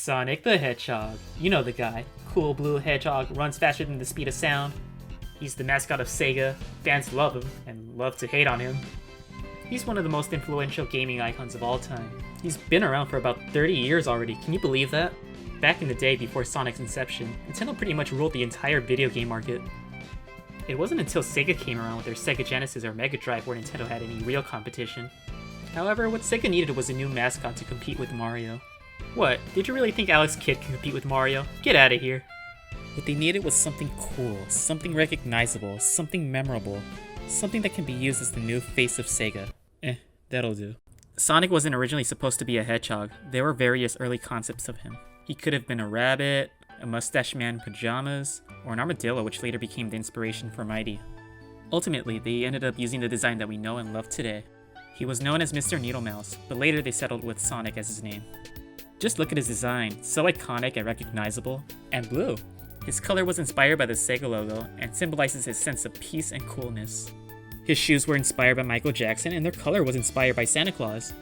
Sonic the Hedgehog. You know the guy. Cool blue hedgehog, runs faster than the speed of sound. He's the mascot of Sega. Fans love him and love to hate on him. He's one of the most influential gaming icons of all time. He's been around for about 30 years already, can you believe that? Back in the day before Sonic's inception, Nintendo pretty much ruled the entire video game market. It wasn't until Sega came around with their Sega Genesis or Mega Drive where Nintendo had any real competition. However, what Sega needed was a new mascot to compete with Mario. What, did you really think Alex Kidd could compete with Mario? Get out of here. What they needed was something cool, something recognizable, something memorable, something that can be used as the new face of Sega. That'll do. Sonic wasn't originally supposed to be a hedgehog. There were various early concepts of him. He could have been a rabbit, a mustache man in pajamas, or an armadillo, which later became the inspiration for Mighty. Ultimately, they ended up using the design that we know and love today. He was known as Mr. Needlemouse, but later they settled with Sonic as his name. Just look at his design, so iconic and recognizable, and blue. His color was inspired by the Sega logo and symbolizes his sense of peace and coolness. His shoes were inspired by Michael Jackson and their color was inspired by Santa Claus.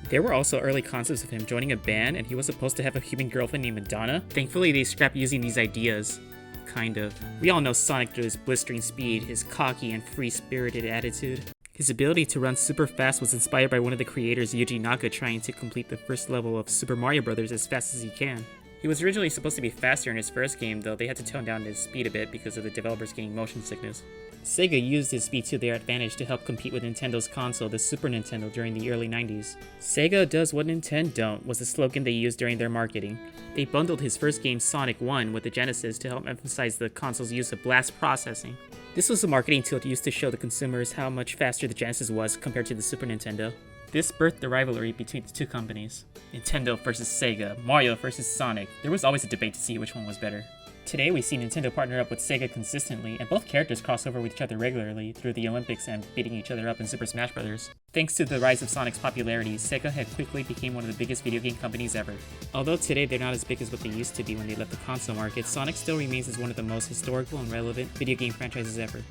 There were also early concepts of him joining a band and he was supposed to have a human girlfriend named Madonna. Thankfully they scrapped using these ideas. Kind of. We all know Sonic through his blistering speed, his cocky and free-spirited attitude. His ability to run super fast was inspired by one of the creators, Yuji Naka, trying to complete the first level of Super Mario Bros. As fast as he can. He was originally supposed to be faster in his first game, though they had to tone down his speed a bit because of the developers getting motion sickness. Sega used his speed to their advantage to help compete with Nintendo's console, the Super Nintendo, during the early 90s. Sega does what Nintendo don't was the slogan they used during their marketing. They bundled his first game, Sonic 1, with the Genesis to help emphasize the console's use of blast processing. This was a marketing tool used to show the consumers how much faster the Genesis was compared to the Super Nintendo. This birthed the rivalry between the two companies. Nintendo versus Sega, Mario versus Sonic. There was always a debate to see which one was better. Today we see Nintendo partner up with Sega consistently, and both characters cross over with each other regularly through the Olympics and beating each other up in Super Smash Bros. Thanks to the rise of Sonic's popularity, Sega had quickly became one of the biggest video game companies ever. Although today they're not as big as what they used to be when they left the console market, Sonic still remains as one of the most historical and relevant video game franchises ever.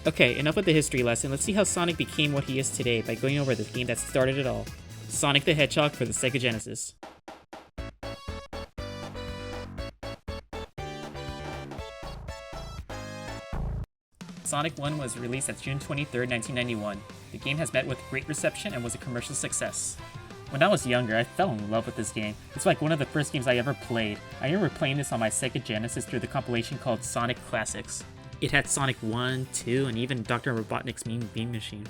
Okay, enough with the history lesson, let's see how Sonic became what he is today by going over the game that started it all. Sonic the Hedgehog for the Sega Genesis. Sonic 1 was released at June 23, 1991. The game has met with great reception and was a commercial success. When I was younger, I fell in love with this game. It's like one of the first games I ever played. I remember playing this on my Sega Genesis through the compilation called Sonic Classics. It had Sonic 1, 2, and even Dr. Robotnik's Mean Bean Machine.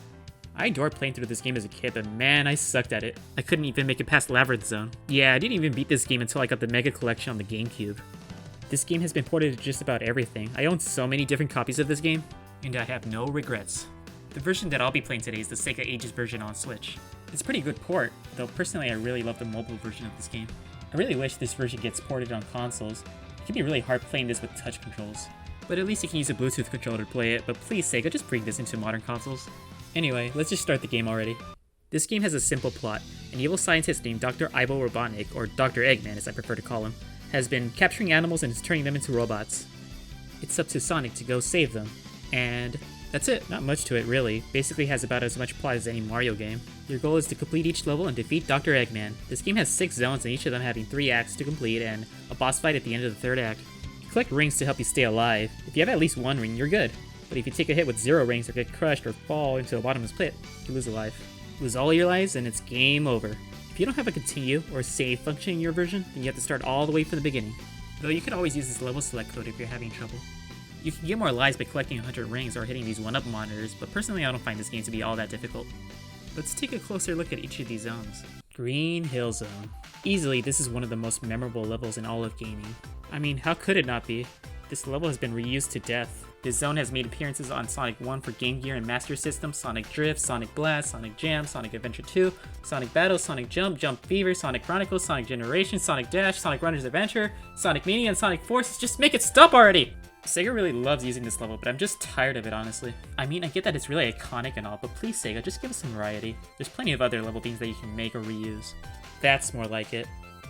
I adored playing through this game as a kid, but man, I sucked at it. I couldn't even make it past Labyrinth Zone. Yeah, I didn't even beat this game until I got the Mega Collection on the GameCube. This game has been ported to just about everything. I own so many different copies of this game, and I have no regrets. The version that I'll be playing today is the Sega Ages version on Switch. It's a pretty good port, though personally I really love the mobile version of this game. I really wish this version gets ported on consoles. It can be really hard playing this with touch controls. But at least you can use a Bluetooth controller to play it, but please Sega, just bring this into modern consoles. Anyway, let's just start the game already. This game has a simple plot. An evil scientist named Dr. Ivo Robotnik, or Dr. Eggman as I prefer to call him, has been capturing animals and is turning them into robots. It's up to Sonic to go save them. And that's it. Not much to it really. Basically has about as much plot as any Mario game. Your goal is to complete each level and defeat Dr. Eggman. This game has 6 zones and each of them having 3 acts to complete and a boss fight at the end of the 3rd act. Collect rings to help you stay alive. If you have at least 1 ring, you're good. But if you take a hit with 0 rings or get crushed or fall into a bottomless pit, you lose a life. Lose all your lives and it's game over. If you don't have a continue or save function in your version, then you have to start all the way from the beginning. Though you can always use this level select code if you're having trouble. You can get more lives by collecting 100 rings or hitting these 1-up monitors, but personally I don't find this game to be all that difficult. Let's take a closer look at each of these zones. Green Hill Zone. Easily, this is one of the most memorable levels in all of gaming. I mean, how could it not be? This level has been reused to death. This zone has made appearances on Sonic 1 for Game Gear and Master System, Sonic Drift, Sonic Blast, Sonic Jam, Sonic Adventure 2, Sonic Battle, Sonic Jump, Jump Fever, Sonic Chronicles, Sonic Generations, Sonic Dash, Sonic Runner's Adventure, Sonic Mania, and Sonic Forces. Just make it stop already! Sega really loves using this level, but I'm just tired of it, honestly. I mean, I get that it's really iconic and all, but please Sega, just give us some variety. There's plenty of other level themes that you can make or reuse. That's more like it.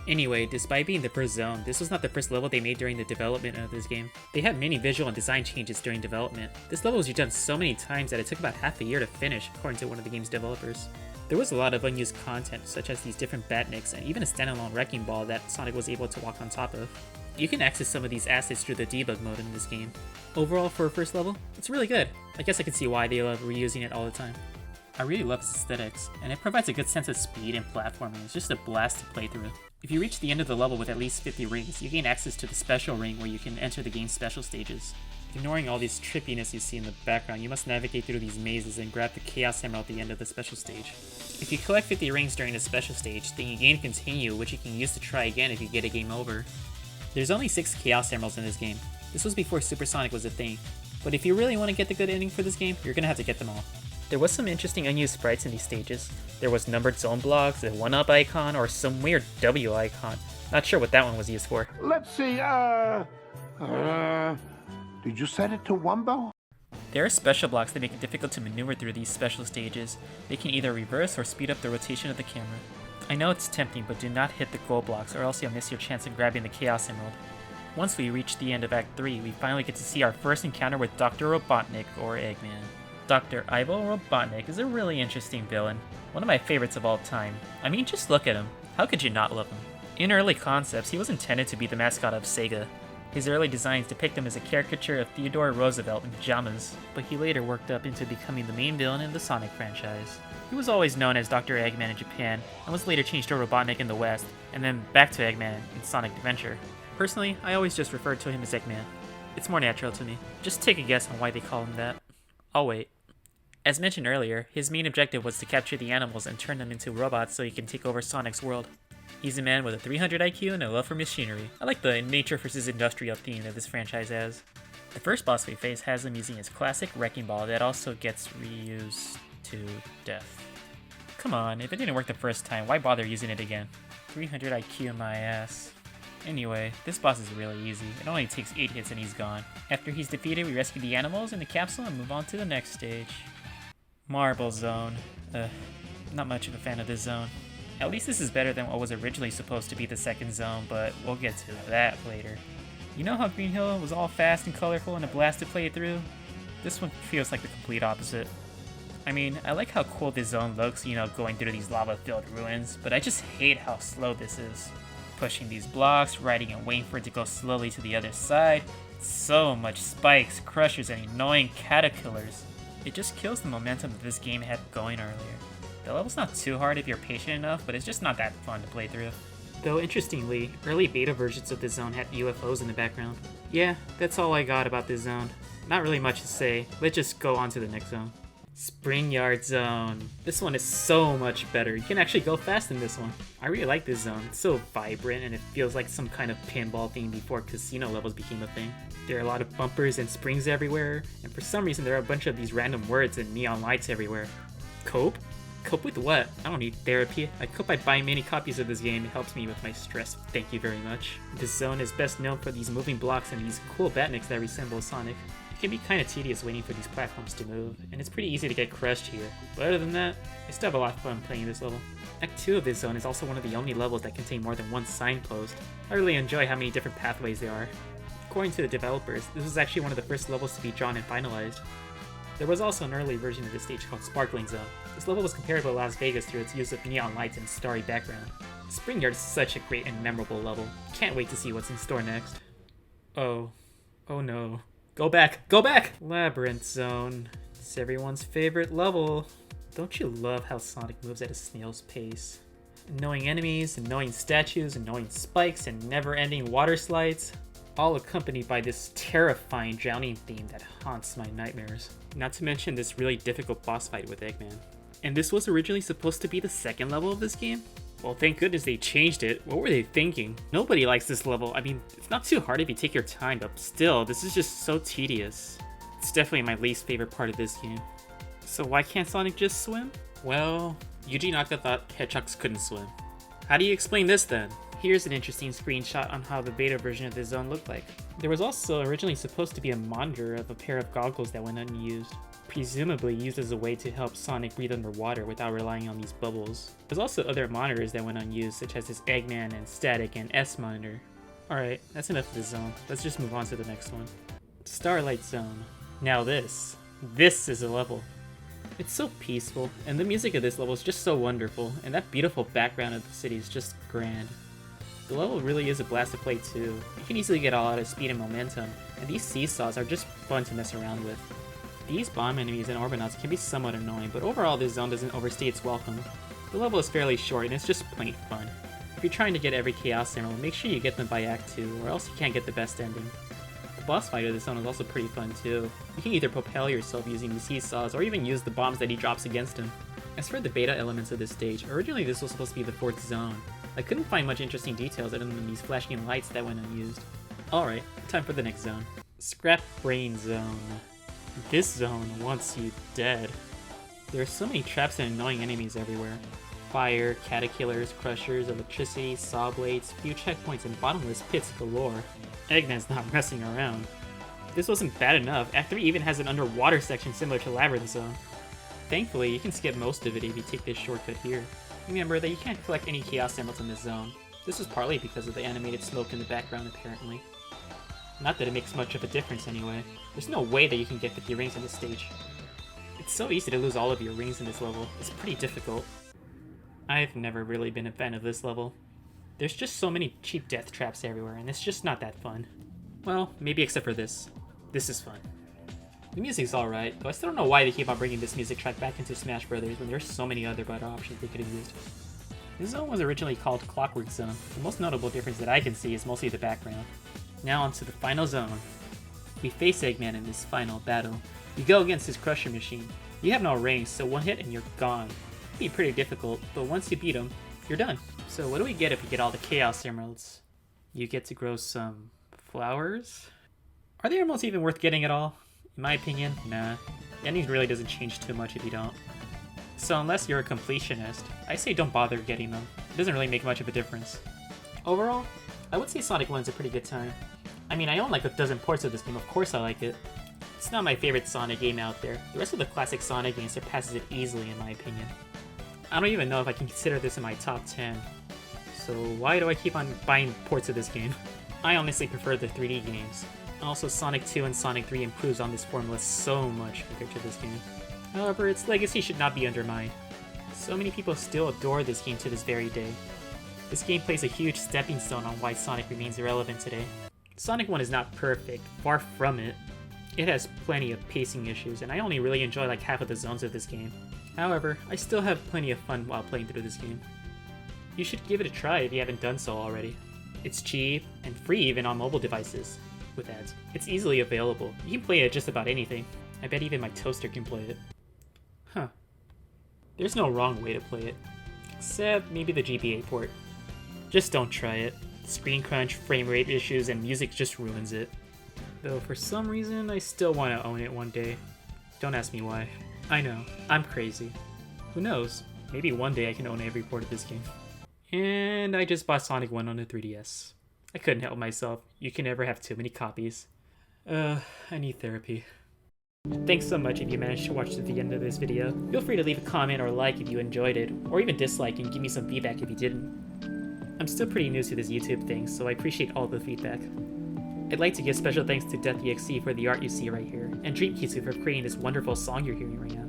Anyway, despite being the first zone, this was not the first level they made during the development of this game. They had many visual and design changes during development. This level was redone so many times that it took about half a year to finish, according to one of the game's developers. There was a lot of unused content, such as these different Batniks and even a standalone Wrecking Ball that Sonic was able to walk on top of. You can access some of these assets through the debug mode in this game. Overall, for a first level, it's really good. I guess I can see why they love reusing it all the time. I really love its aesthetics, and it provides a good sense of speed and platforming. It's just a blast to play through. If you reach the end of the level with at least 50 rings, you gain access to the special ring where you can enter the game's special stages. Ignoring all these trippiness you see in the background, you must navigate through these mazes and grab the Chaos Emerald at the end of the special stage. If you collect 50 rings during the special stage, then you gain Continue, which you can use to try again if you get a game over. There's only 6 Chaos Emeralds in this game. This was before Supersonic was a thing, but if you really want to get the good ending for this game, you're gonna have to get them all. There was some interesting unused sprites in these stages. There was numbered zone blocks, a 1-up icon, or some weird W icon. Not sure what that one was used for. Let's see, did you set it to Wumbo? There are special blocks that make it difficult to maneuver through these special stages. They can either reverse or speed up the rotation of the camera. I know it's tempting, but do not hit the gold blocks or else you'll miss your chance of grabbing the Chaos Emerald. Once we reach the end of Act 3, we finally get to see our first encounter with Dr. Robotnik, or Eggman. Dr. Ivo Robotnik is a really interesting villain, one of my favorites of all time. I mean, just look at him. How could you not love him? In early concepts, he was intended to be the mascot of Sega. His early designs depict him as a caricature of Theodore Roosevelt in pajamas, but he later worked up into becoming the main villain in the Sonic franchise. He was always known as Dr. Eggman in Japan, and was later changed to Robotnik in the West, and then back to Eggman in Sonic Adventure. Personally, I always just referred to him as Eggman. It's more natural to me. Just take a guess on why they call him that. I'll wait. As mentioned earlier, his main objective was to capture the animals and turn them into robots so he can take over Sonic's world. He's a man with a 300 IQ and a love for machinery. I like the nature versus industrial theme that this franchise has. The first boss we face has him using his classic Wrecking Ball that also gets reused to death. Come on, if it didn't work the first time, why bother using it again? 300 IQ in my ass. Anyway, this boss is really easy. It only takes 8 hits and he's gone. After he's defeated, we rescue the animals in the capsule and move on to the next stage. Marble Zone. Not much of a fan of this zone. At least this is better than what was originally supposed to be the second zone, but we'll get to that later. You know how Green Hill was all fast and colorful and a blast to play through? This one feels like the complete opposite. I mean, I like how cool this zone looks, going through these lava-filled ruins, but I just hate how slow this is. Pushing these blocks, riding and waiting for it to go slowly to the other side. So much spikes, crushers, and annoying caterpillars. It just kills the momentum that this game had going earlier. The level's not too hard if you're patient enough, but it's just not that fun to play through. Though interestingly, early beta versions of this zone had UFOs in the background. Yeah, that's all I got about this zone. Not really much to say. Let's just go on to the next zone. Spring Yard Zone. This one is so much better. You can actually go fast in this one. I really like this zone. It's so vibrant and it feels like some kind of pinball thing before casino levels became a thing. There are a lot of bumpers and springs everywhere, and for some reason there are a bunch of these random words and neon lights everywhere. Cope? Cope with what? I don't need therapy. I cope by buying many copies of this game. It helps me with my stress. Thank you very much. This zone is best known for these moving blocks and these cool Batniks that resemble Sonic. It can be kinda tedious waiting for these platforms to move, and it's pretty easy to get crushed here. But other than that, I still have a lot of fun playing this level. Act 2 of this zone is also one of the only levels that contain more than one signpost. I really enjoy how many different pathways there are. According to the developers, this was actually one of the first levels to be drawn and finalized. There was also an early version of this stage called Sparkling Zone. This level was comparable to Las Vegas through its use of neon lights and starry background. Spring Yard is such a great and memorable level. Can't wait to see what's in store next. Oh no. Go back! Go back! Labyrinth Zone. It's everyone's favorite level. Don't you love how Sonic moves at a snail's pace? Annoying enemies, annoying statues, annoying spikes, and never-ending water slides. All accompanied by this terrifying drowning theme that haunts my nightmares. Not to mention this really difficult boss fight with Eggman. And this was originally supposed to be the second level of this game? Well, thank goodness they changed it. What were they thinking? Nobody likes this level. I mean, it's not too hard if you take your time, but still, this is just so tedious. It's definitely my least favorite part of this game. So why can't Sonic just swim? Well, Yuji Naka thought hedgehogs couldn't swim. How do you explain this then? Here's an interesting screenshot on how the beta version of this zone looked like. There was also originally supposed to be a monitor of a pair of goggles that went unused, presumably used as a way to help Sonic breathe underwater without relying on these bubbles. There's also other monitors that went unused, such as this Eggman and Static and S monitor. Alright, that's enough of this zone. Let's just move on to the next one. Starlight Zone. Now this is a level. It's so peaceful, and the music of this level is just so wonderful, and that beautiful background of the city is just grand. The level really is a blast to play too. You can easily get a lot of speed and momentum, and these seesaws are just fun to mess around with. These bomb enemies and Orbinauts can be somewhat annoying, but overall this zone doesn't overstay its welcome. The level is fairly short and it's just plain fun. If you're trying to get every Chaos Emerald, make sure you get them by Act 2, or else you can't get the best ending. The boss fight of this zone is also pretty fun too. You can either propel yourself using the seesaws, or even use the bombs that he drops against him. As for the beta elements of this stage, originally this was supposed to be the 4th zone. I couldn't find much interesting details other than these flashing lights that went unused. Alright, time for the next zone. Scrap Brain Zone. This zone wants you dead. There are so many traps and annoying enemies everywhere. Fire, caterpillars, crushers, electricity, saw blades, few checkpoints, and bottomless pits galore. Eggman's not messing around. If this wasn't bad enough, Act 3 even has an underwater section similar to Labyrinth Zone. Thankfully, you can skip most of it if you take this shortcut here. Remember that you can't collect any Chaos Emeralds in this zone. This is partly because of the animated smoke in the background apparently. Not that it makes much of a difference anyway. There's no way that you can get 50 rings in this stage. It's so easy to lose all of your rings in this level. It's pretty difficult. I've never really been a fan of this level. There's just so many cheap death traps everywhere, and it's just not that fun. Well, maybe except for this. This is fun. The music's alright, though I still don't know why they keep on bringing this music track back into Smash Bros. When there's so many other better options they could have used. This zone was originally called Clockwork Zone. The most notable difference that I can see is mostly the background. Now onto the final zone. We face Eggman in this final battle. You go against his Crusher Machine. You have no rings, so one hit and you're gone. It'd be pretty difficult, but once you beat him, you're done. So what do we get if we get all the Chaos Emeralds? You get to grow some flowers? Are the emeralds even worth getting at all? In my opinion, nah. The ending really doesn't change too much if you don't. So unless you're a completionist, I say don't bother getting them. It doesn't really make much of a difference. Overall, I would say Sonic 1's a pretty good time. I mean, I own like a dozen ports of this game, of course I like it. It's not my favorite Sonic game out there. The rest of the classic Sonic games surpasses it easily in my opinion. I don't even know if I can consider this in my top 10. So why do I keep on buying ports of this game? I honestly prefer the 3D games. Also, Sonic 2 and Sonic 3 improves on this formula so much compared to this game. However, its legacy should not be undermined. So many people still adore this game to this very day. This game plays a huge stepping stone on why Sonic remains irrelevant today. Sonic 1 is not perfect, far from it. It has plenty of pacing issues, and I only really enjoy like half of the zones of this game. However, I still have plenty of fun while playing through this game. You should give it a try if you haven't done so already. It's cheap, and free even on mobile devices. With ads. It's easily available. You can play it just about anything. I bet even my toaster can play it. Huh. There's no wrong way to play it. Except maybe the GBA port. Just don't try it. Screen crunch, frame rate issues, and music just ruins it. Though for some reason, I still want to own it one day. Don't ask me why. I know, I'm crazy. Who knows? Maybe one day I can own every port of this game. And I just bought Sonic 1 on the 3DS. I couldn't help myself. You can never have too many copies. I need therapy. Thanks so much if you managed to watch to the end of this video. Feel free to leave a comment or like if you enjoyed it, or even dislike and give me some feedback if you didn't. I'm still pretty new to this YouTube thing, so I appreciate all the feedback. I'd like to give special thanks to DeathEXE for the art you see right here, and DreamKitsu for creating this wonderful song you're hearing right now.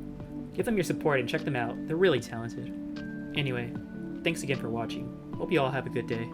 Give them your support and check them out, they're really talented. Anyway, thanks again for watching. Hope you all have a good day.